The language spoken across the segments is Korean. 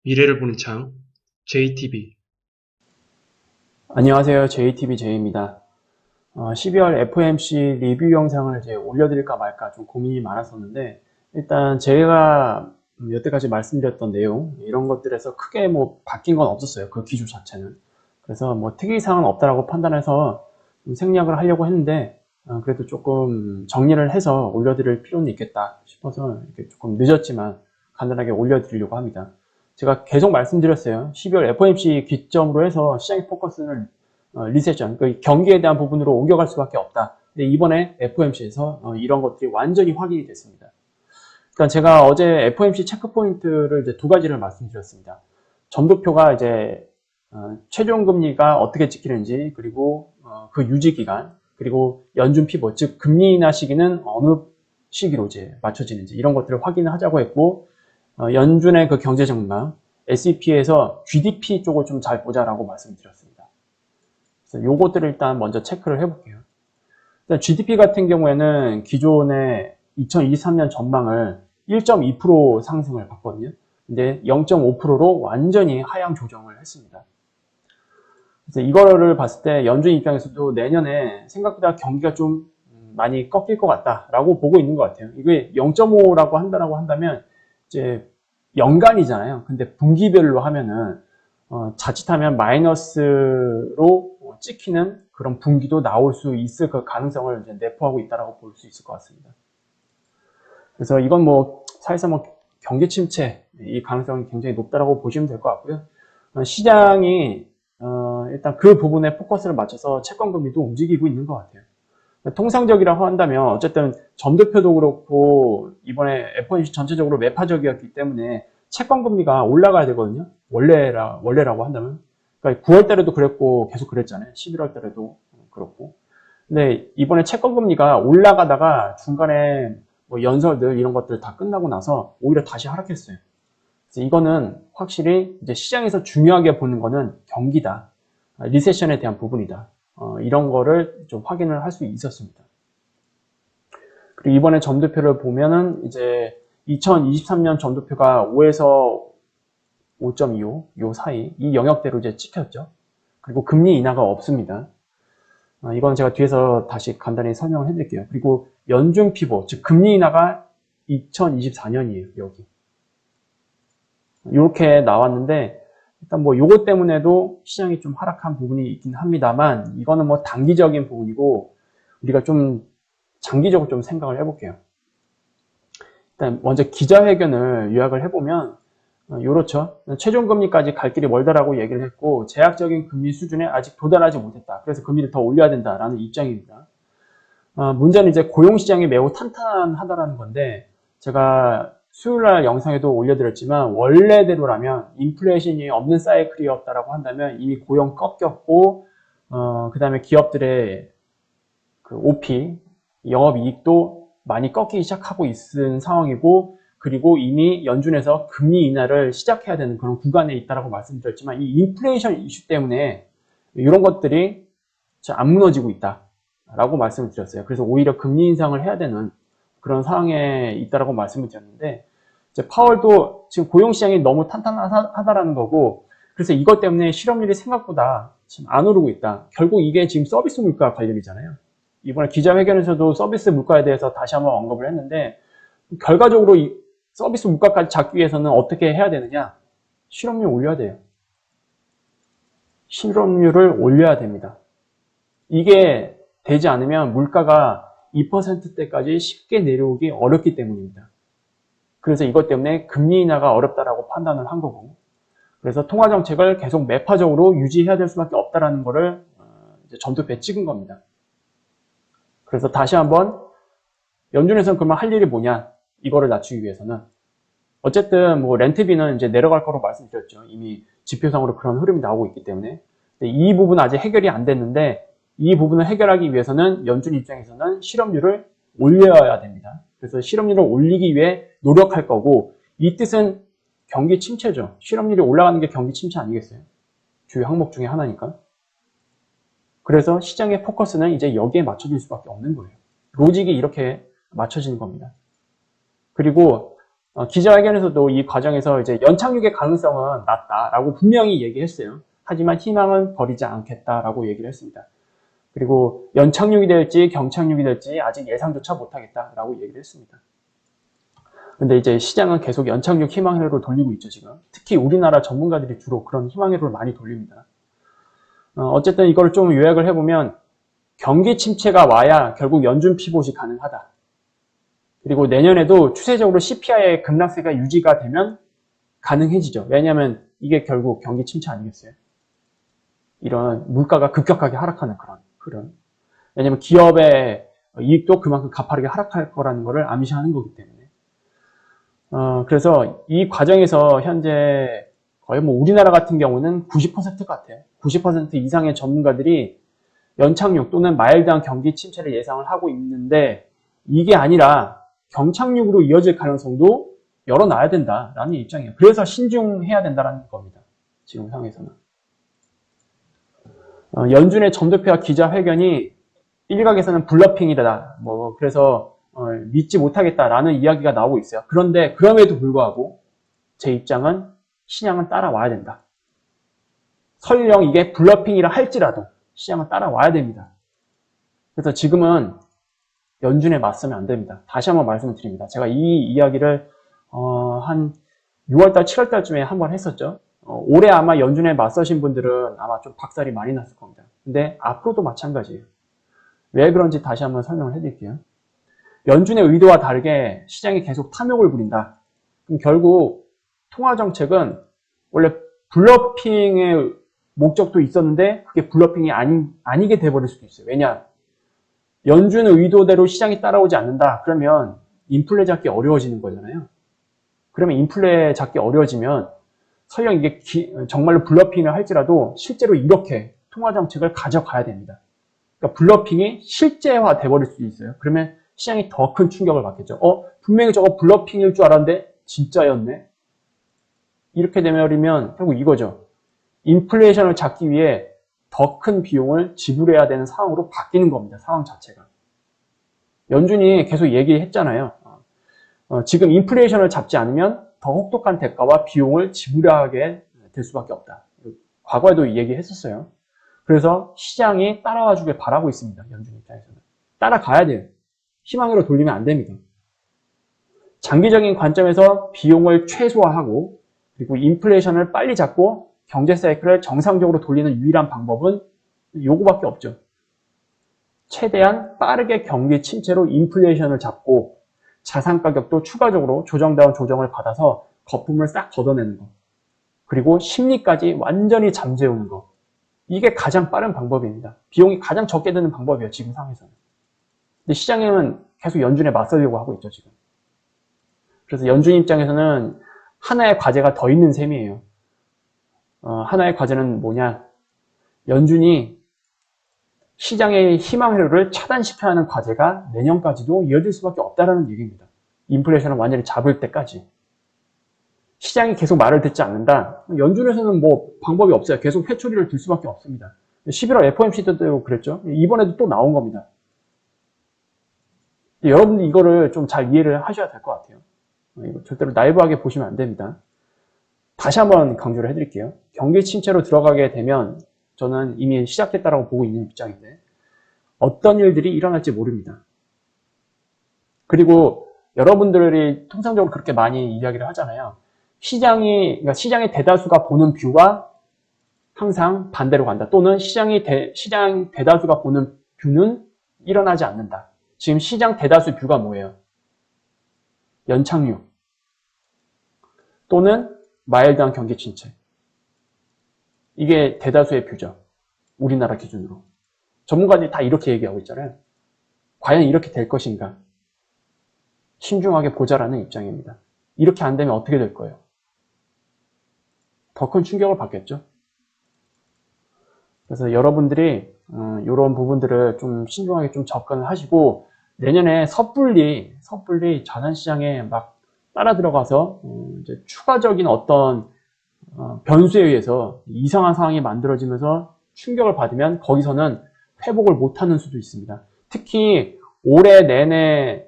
미래를 보는 창, JTB. 안녕하세요. JTBJ입니다. 12월 FOMC 리뷰 영상을 이제 올려드릴까 말까 좀 고민이 많았었는데, 일단 제가 여태까지 말씀드렸던 내용, 이런 것들에서 크게 뭐 바뀐 건 없었어요. 그 기조 자체는. 그래서 뭐 특이사항은 없다라고 판단해서 좀 생략을 하려고 했는데, 그래도 조금 정리를 해서 올려드릴 필요는 있겠다 싶어서 이렇게 조금 늦었지만 간단하게 올려드리려고 합니다. 제가 계속 말씀드렸어요. 12월 FOMC 기점으로 해서 시장의 포커스를 리세션, 그 경기에 대한 부분으로 옮겨갈 수밖에 없다. 근데 이번에 FOMC에서 이런 것들이 완전히 확인이 됐습니다. 그러니까 제가 어제 FOMC 체크 포인트를 이제 두 가지를 말씀드렸습니다. 점도표가 이제 최종 금리가 어떻게 찍히는지, 그리고 그 유지 기간, 그리고 연준 피봇, 즉 금리 인하 시기는 어느 시기로 이제 맞춰지는지 이런 것들을 확인을 하자고 했고, 연준의 그 경제 전망, SEP에서 GDP 쪽을 좀 잘 보자라고 말씀드렸습니다. 그래서 요것들을 일단 먼저 체크를 해볼게요. 일단 GDP 같은 경우에는 기존의 2023년 전망을 1.2% 상승을 봤거든요. 근데 0.5%로 완전히 하향 조정을 했습니다. 그래서 이거를 봤을 때 연준 입장에서도 내년에 생각보다 경기가 좀 많이 꺾일 것 같다라고 보고 있는 것 같아요. 이게 0.5라고 한다면 이제 연간이잖아요. 근데 분기별로 하면은 자칫하면 마이너스로 찍히는 그런 분기도 나올 수 있을 그 가능성을 이제 내포하고 있다라고 볼 수 있을 것 같습니다. 그래서 이건 뭐 사실상 뭐 경기 침체 이 가능성이 굉장히 높다라고 보시면 될 것 같고요. 시장이 일단 그 부분에 포커스를 맞춰서 채권 금리도 움직이고 있는 것 같아요. 통상적이라고 한다면 어쨌든 점도표도 그렇고 이번에 FOMC 전체적으로 매파적이었기 때문에 채권 금리가 올라가야 되거든요. 원래라고 한다면. 그러니까 9월 달에도 그랬고 계속 그랬잖아요. 11월 달에도 그렇고. 근데 이번에 채권 금리가 올라가다가 중간에 뭐 연설들 이런 것들 다 끝나고 나서 오히려 다시 하락했어요. 그래서 이거는 확실히 이제 시장에서 중요하게 보는 거는 경기다. 리세션에 대한 부분이다. 이런 거를 좀 확인을 할 수 있었습니다. 그리고 이번에 점도표를 보면은 이제 2023년 점도표가 5에서 5.25, 요 사이, 이 영역대로 이제 찍혔죠. 그리고 금리 인하가 없습니다. 이건 제가 뒤에서 다시 간단히 설명을 해드릴게요. 그리고 연준 피보, 즉 금리 인하가 2024년이에요, 여기. 이렇게 나왔는데, 일단 뭐 요것 때문에도 시장이 좀 하락한 부분이 있긴 합니다만, 이거는 뭐 단기적인 부분이고, 우리가 좀 장기적으로 좀 생각을 해볼게요. 일단 먼저 기자회견을 요약을 해보면, 요렇죠. 최종금리까지 갈 길이 멀다라고 얘기를 했고, 제약적인 금리 수준에 아직 도달하지 못했다. 그래서 금리를 더 올려야 된다라는 입장입니다. 문제는 이제 고용시장이 매우 탄탄하다라는 건데, 제가 수요일날 영상에도 올려드렸지만, 원래대로라면 인플레이션이 없는 사이클이었다라고 한다면 이미 고용 꺾였고, 그 다음에 기업들의 그 OP, 영업이익도 많이 꺾이기 시작하고 있는 상황이고, 그리고 이미 연준에서 금리 인하를 시작해야 되는 그런 구간에 있다라고 말씀드렸지만, 이 인플레이션 이슈 때문에 이런 것들이 안 무너지고 있다라고 말씀을 드렸어요. 그래서 오히려 금리 인상을 해야 되는 그런 상황에 있다라고 말씀을 드렸는데, 이제 파월도 지금 고용시장이 너무 탄탄하다라는 거고, 그래서 이것 때문에 실업률이 생각보다 지금 안 오르고 있다. 결국 이게 지금 서비스 물가 관련이잖아요. 이번에 기자회견에서도 서비스 물가에 대해서 다시 한번 언급을 했는데, 결과적으로 이 서비스 물가까지 잡기 위해서는 어떻게 해야 되느냐? 실업률 올려야 돼요. 실업률을 올려야 됩니다. 이게 되지 않으면 물가가 2%대까지 쉽게 내려오기 어렵기 때문입니다. 그래서 이것 때문에 금리 인하가 어렵다라고 판단을 한 거고, 그래서 통화 정책을 계속 매파적으로 유지해야 될 수밖에 없다라는 거를 점도표에 찍은 겁니다. 그래서 다시 한번 연준에서는 그러면 할 일이 뭐냐? 이거를 낮추기 위해서는 어쨌든 뭐 렌트비는 이제 내려갈 거로 말씀드렸죠. 이미 지표상으로 그런 흐름이 나오고 있기 때문에. 이 부분은 아직 해결이 안 됐는데 이 부분을 해결하기 위해서는 연준 입장에서는 실업률을 올려야 됩니다. 그래서 실업률을 올리기 위해 노력할 거고, 이 뜻은 경기 침체죠. 실업률이 올라가는 게 경기 침체 아니겠어요? 주요 항목 중에 하나니까. 그래서 시장의 포커스는 이제 여기에 맞춰질 수밖에 없는 거예요. 로직이 이렇게 맞춰지는 겁니다. 그리고 기자회견에서도 이 과정에서 이제 연착륙의 가능성은 낮다라고 분명히 얘기했어요. 하지만 희망은 버리지 않겠다라고 얘기를 했습니다. 그리고 연착륙이 될지 경착륙이 될지 아직 예상조차 못하겠다라고 얘기를 했습니다. 근데 이제 시장은 계속 연착륙 희망회로를 돌리고 있죠, 지금. 특히 우리나라 전문가들이 주로 그런 희망회로를 많이 돌립니다. 어쨌든 이걸 좀 요약을 해보면 경기 침체가 와야 결국 연준 피봇이 가능하다. 그리고 내년에도 추세적으로 CPI의 급락세가 유지가 되면 가능해지죠. 왜냐하면 이게 결국 경기 침체 아니겠어요? 이런 물가가 급격하게 하락하는 그런. 왜냐하면 기업의 이익도 그만큼 가파르게 하락할 거라는 것을 암시하는 거기 때문에. 그래서 이 과정에서 현재 거의 뭐 우리나라 같은 경우는 90% 같아요. 90% 이상의 전문가들이 연착륙 또는 마일드한 경기 침체를 예상을 하고 있는데 이게 아니라 경착륙으로 이어질 가능성도 열어놔야 된다라는 입장이에요. 그래서 신중해야 된다는 겁니다. 지금 상황에서는. 연준의 점도표와 기자회견이 일각에서는 블러핑이다. 그래서 믿지 못하겠다라는 이야기가 나오고 있어요. 그런데 그럼에도 불구하고 제 입장은 시장은 따라와야 된다. 설령 이게 블러핑이라 할지라도 시장은 따라와야 됩니다. 그래서 지금은 연준에 맞서면 안 됩니다. 다시 한번 말씀을 드립니다. 제가 이 이야기를 한 6월달, 7월달쯤에 한번 했었죠. 올해 아마 연준에 맞서신 분들은 아마 좀 박살이 많이 났을 겁니다. 근데 앞으로도 마찬가지예요. 왜 그런지 다시 한번 설명을 해드릴게요. 연준의 의도와 다르게 시장이 계속 탐욕을 부린다. 그럼 결국 통화정책은 원래 블러핑의 목적도 있었는데 그게 블러핑이 아니게 돼버릴 수도 있어요. 왜냐? 연준의 의도대로 시장이 따라오지 않는다. 그러면 인플레 잡기 어려워지는 거잖아요. 그러면 인플레 잡기 어려워지면 설령 이게 정말로 블러핑을 할지라도 실제로 이렇게 통화정책을 가져가야 됩니다. 그러니까 블러핑이 실제화 돼버릴 수도 있어요. 그러면 시장이 더 큰 충격을 받겠죠. 분명히 저거 블러핑일 줄 알았는데 진짜였네. 이렇게 되면 결국 이거죠. 인플레이션을 잡기 위해 더 큰 비용을 지불해야 되는 상황으로 바뀌는 겁니다. 상황 자체가. 연준이 계속 얘기했잖아요. 지금 인플레이션을 잡지 않으면 더 혹독한 대가와 비용을 지불하게 될 수밖에 없다. 과거에도 얘기했었어요. 그래서 시장이 따라와 주길 바라고 있습니다. 연준 입장에서는. 따라가야 돼요. 희망으로 돌리면 안 됩니다. 장기적인 관점에서 비용을 최소화하고 그리고 인플레이션을 빨리 잡고 경제 사이클을 정상적으로 돌리는 유일한 방법은 요거밖에 없죠. 최대한 빠르게 경기 침체로 인플레이션을 잡고 자산 가격도 추가적으로 조정다운 조정을 받아서 거품을 싹 걷어내는 거. 그리고 심리까지 완전히 잠재우는 거. 이게 가장 빠른 방법입니다. 비용이 가장 적게 드는 방법이에요. 지금 상황에서는. 근데 시장에는 계속 연준에 맞서려고 하고 있죠. 지금. 그래서 연준 입장에서는 하나의 과제가 더 있는 셈이에요. 하나의 과제는 뭐냐? 연준이 시장의 희망 회로를 차단시켜야 하는 과제가 내년까지도 이어질 수밖에 없다는 얘기입니다. 인플레이션을 완전히 잡을 때까지. 시장이 계속 말을 듣지 않는다. 연준에서는 뭐 방법이 없어요. 계속 회초리를 들 수밖에 없습니다. 11월 FOMC 때도 그랬죠. 이번에도 또 나온 겁니다. 여러분들 이거를 좀 잘 이해를 하셔야 될 것 같아요. 이거 절대로 나이브하게 보시면 안 됩니다. 다시 한번 강조를 해드릴게요. 경기 침체로 들어가게 되면 저는 이미 시작됐다라고 보고 있는 입장인데 어떤 일들이 일어날지 모릅니다. 그리고 여러분들이 통상적으로 그렇게 많이 이야기를 하잖아요. 그러니까 시장의 대다수가 보는 뷰가 항상 반대로 간다. 또는 시장 대다수가 보는 뷰는 일어나지 않는다. 지금 시장 대다수 뷰가 뭐예요? 연착륙 또는 마일드한 경기 침체. 이게 대다수의 뷰죠. 우리나라 기준으로. 전문가들이 다 이렇게 얘기하고 있잖아요. 과연 이렇게 될 것인가? 신중하게 보자라는 입장입니다. 이렇게 안 되면 어떻게 될 거예요? 더 큰 충격을 받겠죠. 그래서 여러분들이 이런 부분들을 좀 신중하게 좀 접근을 하시고 내년에 섣불리 자산시장에 막 따라 들어가서 이제 추가적인 어떤 변수에 의해서 이상한 상황이 만들어지면서 충격을 받으면 거기서는 회복을 못하는 수도 있습니다. 특히 올해 내내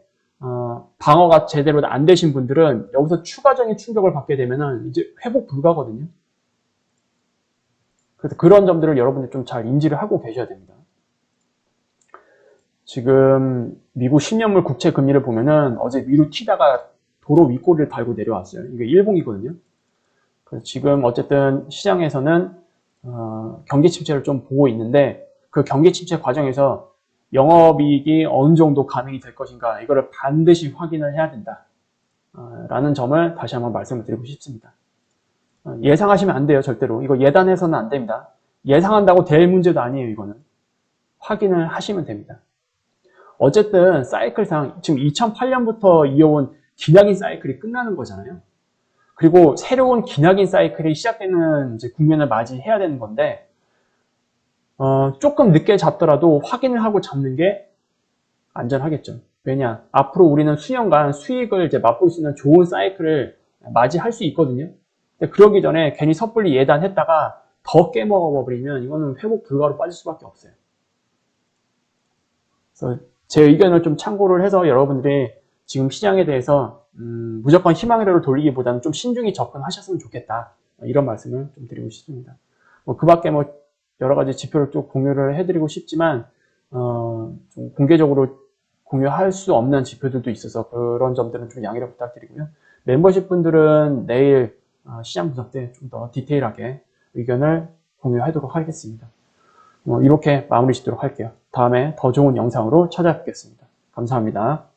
방어가 제대로 안 되신 분들은 여기서 추가적인 충격을 받게 되면은 이제 회복 불가거든요. 그래서 그런 점들을 여러분들 좀 잘 인지를 하고 계셔야 됩니다. 지금 미국 10년물 국채 금리를 보면은 어제 위로 튀다가 도로 윗꼬리를 달고 내려왔어요. 이게 일봉이거든요. 그래서 지금 어쨌든 시장에서는 경기 침체를 좀 보고 있는데 그 경기 침체 과정에서 영업이익이 어느 정도 가능이 될 것인가 이거를 반드시 확인을 해야 된다 라는 점을 다시 한번 말씀을 드리고 싶습니다. 예상하시면 안 돼요. 절대로. 이거 예단해서는 안 됩니다. 예상한다고 될 문제도 아니에요. 이거는 확인을 하시면 됩니다. 어쨌든 사이클상 지금 2008년부터 이어온 기나긴 사이클이 끝나는 거잖아요. 그리고 새로운 기나긴 사이클이 시작되는 이제 국면을 맞이해야 되는 건데 조금 늦게 잡더라도 확인을 하고 잡는 게 안전하겠죠. 왜냐? 앞으로 우리는 수년간 수익을 이제 맛볼 수 있는 좋은 사이클을 맞이할 수 있거든요. 근데 그러기 전에 괜히 섣불리 예단했다가 더 깨먹어버리면 이거는 회복 불가로 빠질 수밖에 없어요. 그래서 제 의견을 좀 참고를 해서 여러분들이 지금 시장에 대해서 무조건 희망으로 돌리기보다는 좀 신중히 접근하셨으면 좋겠다. 이런 말씀을 좀 드리고 싶습니다. 그 밖에 여러 가지 지표를 또 공유를 해드리고 싶지만 좀 공개적으로 공유할 수 없는 지표들도 있어서 그런 점들은 좀 양해를 부탁드리고요. 멤버십 분들은 내일 시장 분석 때 좀 더 디테일하게 의견을 공유하도록 하겠습니다. 이렇게 마무리 짓도록 할게요. 다음에 더 좋은 영상으로 찾아뵙겠습니다. 감사합니다.